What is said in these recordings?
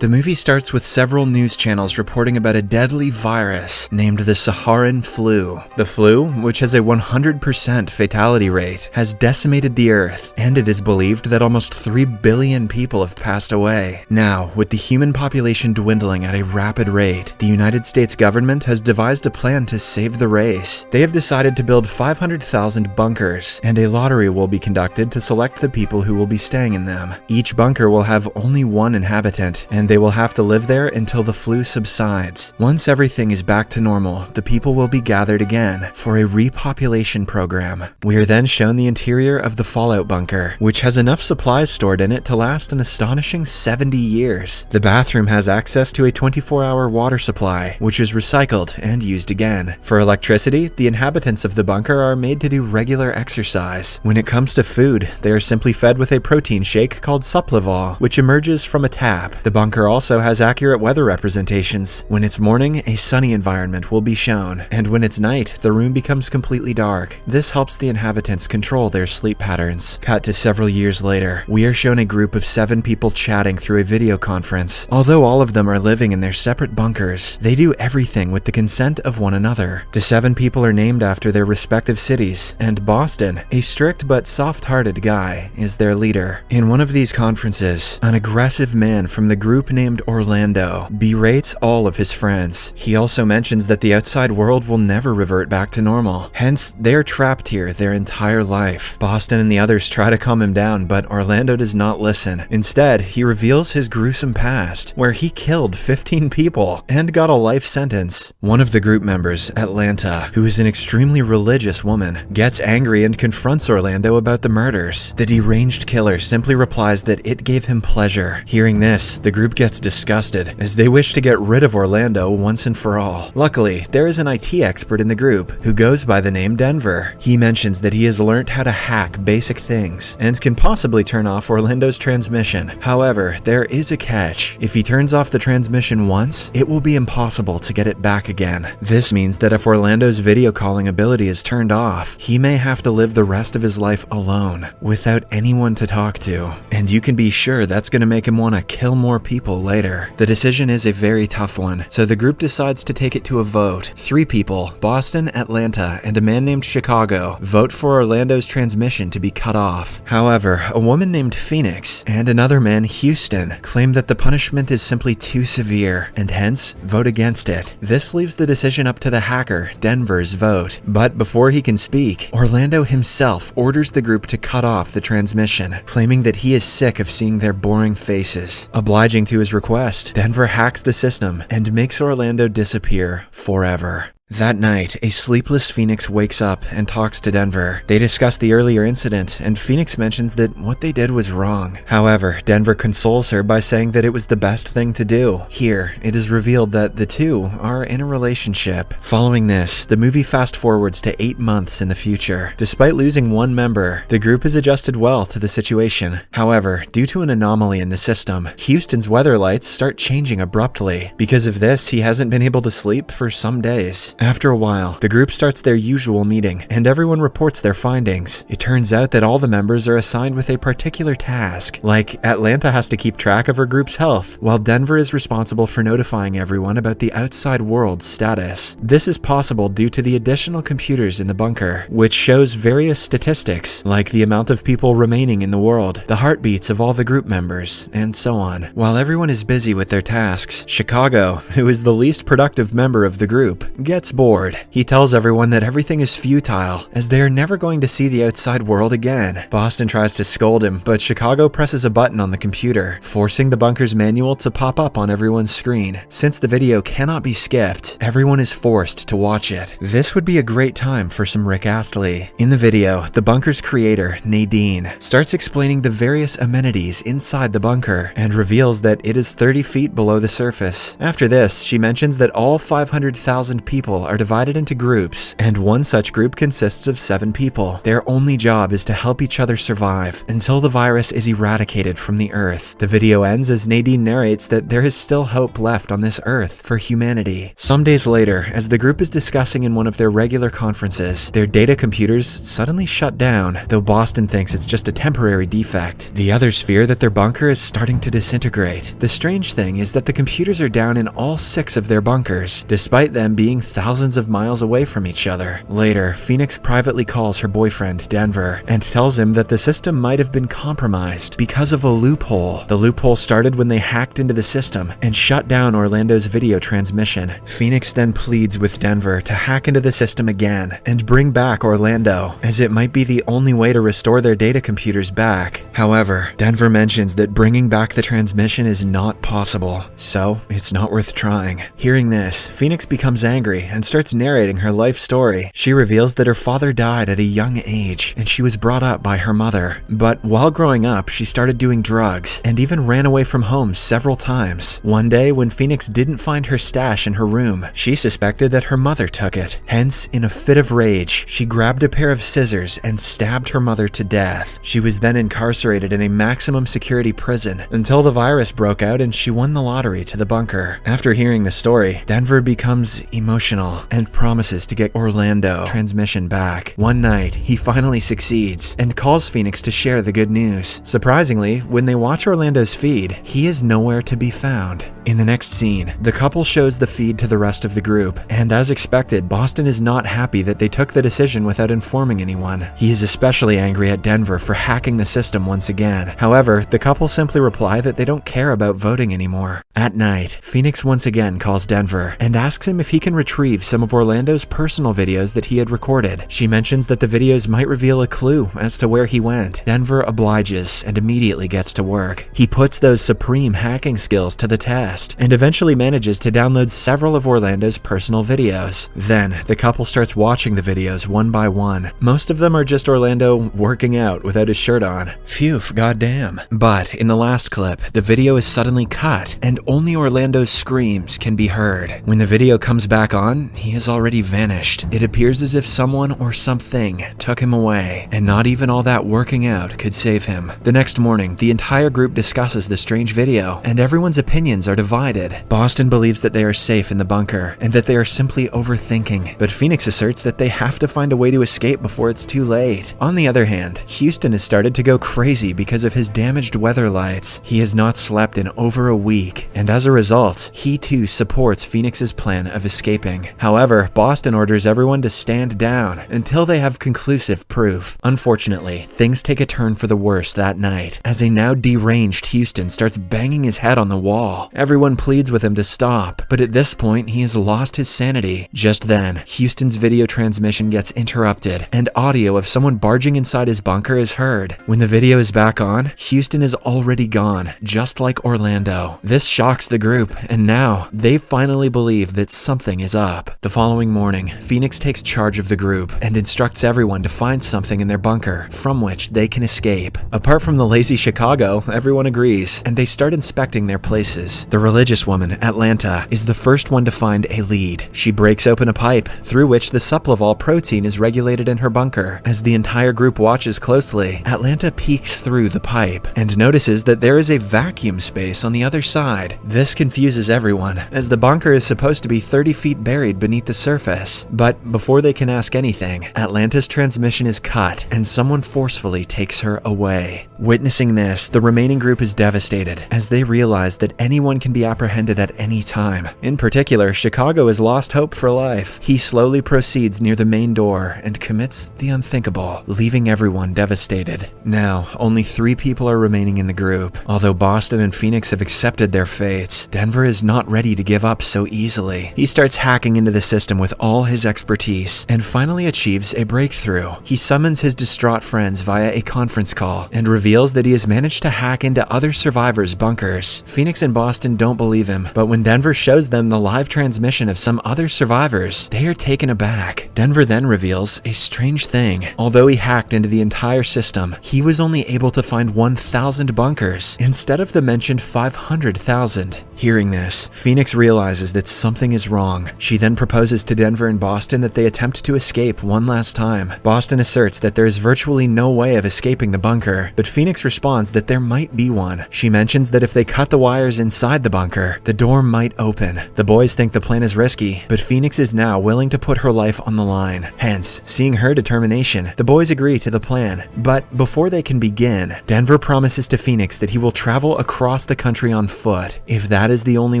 The movie starts with several news channels reporting about a deadly virus named the Saharan flu. The flu, which has a 100% fatality rate, has decimated the Earth, and it is believed that almost 3 billion people have passed away. Now, with the human population dwindling at a rapid rate, the United States government has devised a plan to save the race. They have decided to build 500,000 bunkers, and a lottery will be conducted to select the people who will be staying in them. Each bunker will have only one inhabitant, and they will have to live there until the flu subsides. Once everything is back to normal, the people will be gathered again for a repopulation program. We are then shown the interior of the fallout bunker, which has enough supplies stored in it to last an astonishing 70 years. The bathroom has access to a 24-hour water supply, which is recycled and used again. For electricity, the inhabitants of the bunker are made to do regular exercise. When it comes to food, they are simply fed with a protein shake called Suppleval, which emerges from a tap. The bunker also has accurate weather representations. When it's morning, a sunny environment will be shown, and when it's night, the room becomes completely dark. This helps the inhabitants control their sleep patterns. Cut to several years later, we are shown a group of 7 people chatting through a video conference. Although all of them are living in their separate bunkers, they do everything with the consent of one another. The 7 people are named after their respective cities, and Boston, a strict but soft-hearted guy, is their leader. In one of these conferences, an aggressive man from the group named Orlando berates all of his friends. He also mentions that the outside world will never revert back to normal, hence they're trapped here their entire life. Boston and the others try to calm him down, but Orlando does not listen. Instead, he reveals his gruesome past, where he killed 15 people and got a life sentence. One of the group members, Atlanta, who is an extremely religious woman, gets angry and confronts Orlando about the murders. The deranged killer simply replies that it gave him pleasure. Hearing this, the group gets disgusted, as they wish to get rid of Orlando once and for all. Luckily, there is an IT expert in the group who goes by the name Denver. He mentions that he has learned how to hack basic things and can possibly turn off Orlando's transmission. However, there is a catch. If he turns off the transmission once, it will be impossible to get it back again. This means that if Orlando's video calling ability is turned off, he may have to live the rest of his life alone, without anyone to talk to. And you can be sure that's going to make him want to kill more people later. The decision is a very tough one, so the group decides to take it to a vote. 3 people, Boston, Atlanta, and a man named Chicago, vote for Orlando's transmission to be cut off. However, a woman named Phoenix and another man, Houston, claim that the punishment is simply too severe, and hence vote against it. This leaves the decision up to the hacker, Denver's vote. But before he can speak, Orlando himself orders the group to cut off the transmission, claiming that he is sick of seeing their boring faces. Obliging to his request, Denver hacks the system and makes Orlando disappear forever. That night, a sleepless Phoenix wakes up and talks to Denver. They discuss the earlier incident, and Phoenix mentions that what they did was wrong. However, Denver consoles her by saying that it was the best thing to do. Here, it is revealed that the two are in a relationship. Following this, the movie fast forwards to 8 months in the future. Despite losing one member, the group has adjusted well to the situation. However, due to an anomaly in the system, Houston's weather lights start changing abruptly. Because of this, he hasn't been able to sleep for some days. After a while, the group starts their usual meeting, and everyone reports their findings. It turns out that all the members are assigned with a particular task, like Atlanta has to keep track of her group's health, while Denver is responsible for notifying everyone about the outside world's status. This is possible due to the additional computers in the bunker, which shows various statistics, like the amount of people remaining in the world, the heartbeats of all the group members, and so on. While everyone is busy with their tasks, Chicago, who is the least productive member of the group, gets bored. He tells everyone that everything is futile, as they are never going to see the outside world again. Boston tries to scold him, but Chicago presses a button on the computer, forcing the bunker's manual to pop up on everyone's screen. Since the video cannot be skipped, everyone is forced to watch it. This would be a great time for some Rick Astley. In the video, the bunker's creator, Nadine, starts explaining the various amenities inside the bunker, and reveals that it is 30 feet below the surface. After this, she mentions that all 500,000 people people are divided into groups, and one such group consists of 7 people. Their only job is to help each other survive until the virus is eradicated from the Earth. The video ends as Nadine narrates that there is still hope left on this Earth for humanity. Some days later, as the group is discussing in one of their regular conferences, their data computers suddenly shut down, though Boston thinks it's just a temporary defect. The others fear that their bunker is starting to disintegrate. The strange thing is that the computers are down in all 6 of their bunkers, despite them being thousands of miles away from each other. Later, Phoenix privately calls her boyfriend, Denver, and tells him that the system might have been compromised because of a loophole. The loophole started when they hacked into the system and shut down Orlando's video transmission. Phoenix then pleads with Denver to hack into the system again and bring back Orlando, as it might be the only way to restore their data computers back. However, Denver mentions that bringing back the transmission is not possible, so it's not worth trying. Hearing this, Phoenix becomes angry and starts narrating her life story. She reveals that her father died at a young age and she was brought up by her mother. But while growing up, she started doing drugs and even ran away from home several times. One day, when Phoenix didn't find her stash in her room, she suspected that her mother took it. Hence, in a fit of rage, she grabbed a pair of scissors and stabbed her mother to death. She was then incarcerated in a maximum security prison until the virus broke out and she won the lottery to the bunker. After hearing the story, Denver becomes emotional and promises to get Orlando transmission back. One night, he finally succeeds and calls Phoenix to share the good news. Surprisingly, when they watch Orlando's feed, he is nowhere to be found. In the next scene, the couple shows the feed to the rest of the group, and as expected, Boston is not happy that they took the decision without informing anyone. He is especially angry at Denver for hacking the system once again. However, the couple simply reply that they don't care about voting anymore. At night, Phoenix once again calls Denver and asks him if he can retrieve some of Orlando's personal videos that he had recorded. She mentions that the videos might reveal a clue as to where he went. Denver obliges and immediately gets to work. He puts those supreme hacking skills to the test and eventually manages to download several of Orlando's personal videos. Then, the couple starts watching the videos one by one. Most of them are just Orlando working out without his shirt on. Phew, goddamn. But in the last clip, the video is suddenly cut and only Orlando's screams can be heard. When the video comes back on, he has already vanished. It appears as if someone or something took him away, and not even all that working out could save him. The next morning, the entire group discusses the strange video, and everyone's opinions are divided. Boston believes that they are safe in the bunker, and that they are simply overthinking, but Phoenix asserts that they have to find a way to escape before it's too late. On the other hand, Houston has started to go crazy because of his damaged weather lights. He has not slept in over a week, and as a result, he too supports Phoenix's plan of escaping. However, Boston orders everyone to stand down until they have conclusive proof. Unfortunately, things take a turn for the worse that night, as a now deranged Houston starts banging his head on the wall. Everyone pleads with him to stop, but at this point, he has lost his sanity. Just then, Houston's video transmission gets interrupted, and audio of someone barging inside his bunker is heard. When the video is back on, Houston is already gone, just like Orlando. This shocks the group, and now, they finally believe that something is up. The following morning, Phoenix takes charge of the group and instructs everyone to find something in their bunker from which they can escape. Apart from the lazy Chicago, everyone agrees, and they start inspecting their places. The religious woman, Atlanta, is the first one to find a lead. She breaks open a pipe through which the Suplavol protein is regulated in her bunker. As the entire group watches closely, Atlanta peeks through the pipe and notices that there is a vacuum space on the other side. This confuses everyone, as the bunker is supposed to be 30 feet buried beneath the surface. But before they can ask anything, Atlanta's transmission is cut and someone forcefully takes her away. Witnessing this, the remaining group is devastated as they realize that anyone can be apprehended at any time. In particular, Chicago has lost hope for life. He slowly proceeds near the main door and commits the unthinkable, leaving everyone devastated. Now, only 3 people are remaining in the group. Although Boston and Phoenix have accepted their fates, Denver is not ready to give up so easily. He starts hacking into the system with all his expertise and finally achieves a breakthrough. He summons his distraught friends via a conference call and reveals that he has managed to hack into other survivors' bunkers. Phoenix and Boston don't believe him, but when Denver shows them the live transmission of some other survivors, they are taken aback. Denver then reveals a strange thing. Although he hacked into the entire system, he was only able to find 1,000 bunkers instead of the mentioned 500,000. Hearing this, Phoenix realizes that something is wrong. She then proposes to Denver and Boston that they attempt to escape one last time. Boston asserts that there is virtually no way of escaping the bunker, but Phoenix responds that there might be one. She mentions that if they cut the wires inside the bunker, the door might open. The boys think the plan is risky, but Phoenix is now willing to put her life on the line. Hence, seeing her determination, the boys agree to the plan. But before they can begin, Denver promises to Phoenix that he will travel across the country on foot if that is the only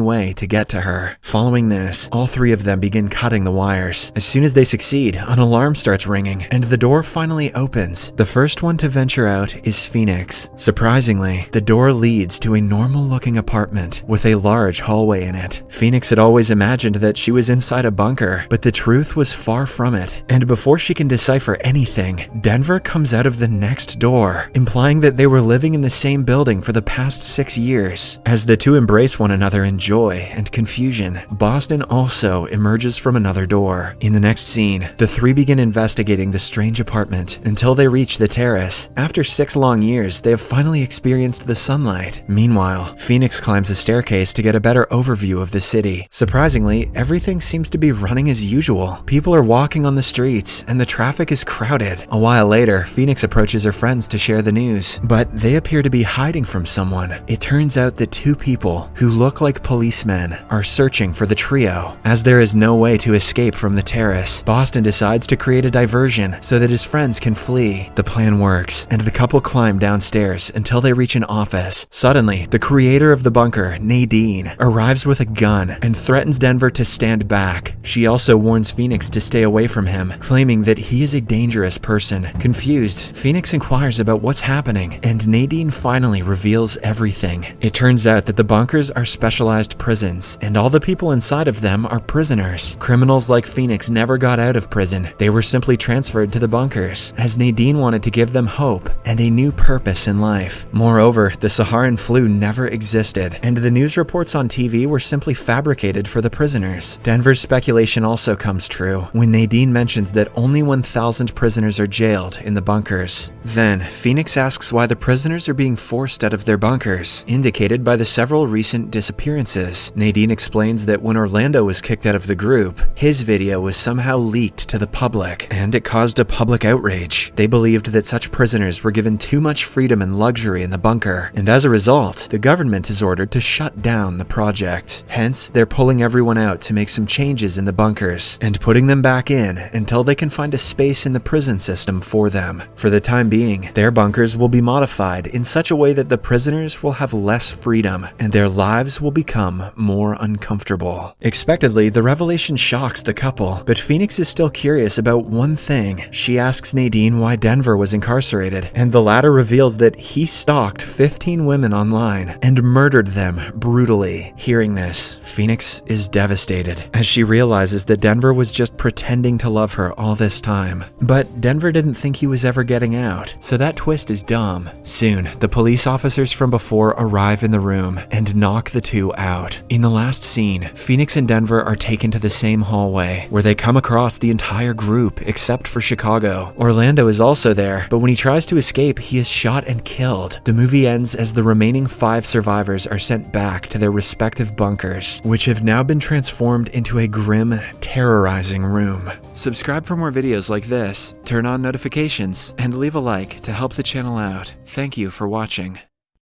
way to get to her. Following this, all three of them begin cutting the wires. As soon as they succeed, an alarm starts ringing, and the door finally opens. The first one to venture out is Phoenix. Surprisingly, the door leads to a normal-looking apartment with a large hallway in it. Phoenix had always imagined that she was inside a bunker, but the truth was far from it. And before she can decipher anything, Denver comes out of the next door, implying that they were living in the same building for the past 6 years. As the two embrace one another in joy and confusion, Boston also emerges from another door. In the next scene, the three begin investigating the strange apartment until they reach the terrace. After 6 long years, they have finally experienced the sunlight. Meanwhile, Phoenix climbs a staircase to get a better overview of the city. Surprisingly, everything seems to be running as usual. People are walking on the streets, and the traffic is crowded. A while later, Phoenix approaches her friends to share the news, but they appear to be hiding from someone. It turns out that 2 people, who look like policemen, are searching for the trio. As there is no way to escape from the terrace, Boston decides to create a diversion so that his friends can flee. The plan works, and the couple climb downstairs until they reach an office. Suddenly, the creator of the bunker, Nadine, arrives with a gun and threatens Denver to stand back. She also warns Phoenix to stay away from him, claiming that he is a dangerous person. Confused, Phoenix inquires about what's happening, and Nadine finally reveals everything. It turns out that the bunkers are specialized prisons, and all the people inside of them are prisoners. Criminals like Phoenix never got out of prison. They were simply transferred to the bunkers, as Nadine wanted to give them hope and a new purpose in life. Moreover, the Saharan flu never existed, and the news reports on TV were simply fabricated for the prisoners. Denver's speculation also comes true when Nadine mentions that only 1,000 prisoners are jailed in the bunkers. Then, Phoenix asks why the prisoners are being forced out of their bunkers, indicated by the several recent disappearances. Nadine explains that when Orlando was kicked out of the group, his video was somehow leaked to the public, and it caused a public outrage. They believed that such prisoners were given too much freedom and luxury in the bunker, and as a result, the government is ordered to shut down the project. Hence, they're pulling everyone out to make some changes in the bunkers, and putting them back in until they can find a space in the prison system for them. For the time being, their bunkers will be modified in such a way that the prisoners will have less freedom, and their lives will become more uncomfortable. Expectedly, the revelation shocks the couple, but Phoenix is still curious about one thing. She asks Nadine why Denver was incarcerated, and the latter reveals that he stalked 15 women online and murdered them brutally. Hearing this, Phoenix is devastated, as she realizes that Denver was just pretending to love her all this time. But Denver didn't think he was ever getting out, so that twist is dumb. Soon, the police officers from before arrive in the room and knock the two out. In the last scene, Phoenix and Denver are taken to the same hallway, where they come across the entire group except for Chicago. Orlando is also there, but when he tries to escape, he is shot and killed. The movie ends as the remaining 5 survivors are sent back to their respective bunkers, which have now been transformed into a grim, terrorizing room. Subscribe for more videos like this, turn on notifications, and leave a like to help the channel out. Thank you for watching.